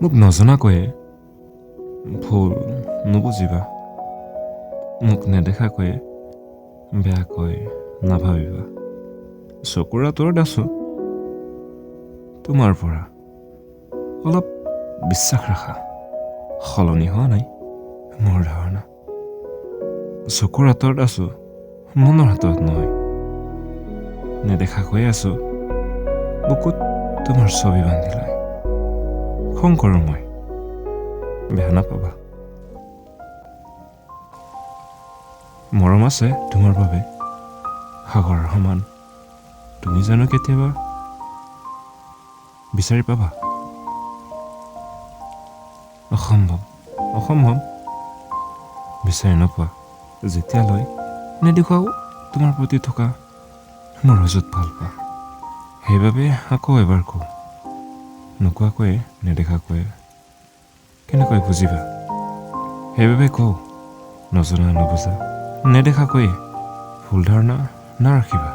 মোক নজনাকৈয়ে ভুল নুবুজিবা মোক নেদেখাকৈয়ে বেয়াকৈ নাভাবিবা চকুৰ আঁতৰত আছো তোমাৰ পৰা অলপ বিশ্বাস ৰাখা সলনি হোৱা নাই মোৰ ধাৰণা চকুৰ আঁতৰত আছো মনৰ আঁতৰত নহয় নেদেখাকৈয়ে আছো বুকুত তোমাৰ ছবি বান্ধি লৈ খং কৰোঁ মই বেয়া নাপাবা মৰম আছে তোমাৰ বাবে সাগৰৰ সমান তুমি জানো কেতিয়াবা বিচাৰি পাবা অসম্ভৱ বিচাৰি নোপোৱা যেতিয়ালৈ নেদেখুৱাও তোমাৰ প্ৰতি থকা মোৰ অযুত ভাল পোৱা সেইবাবে আকৌ এবাৰ কওঁ নোকোৱাকৈয়ে নেদেখাকৈয়ে কেনেকৈ বুজিবা সেইবাবে কওঁ নজনা নুবুজা নেদেখাকৈয়ে ভুল ধাৰণা নাৰাখিবা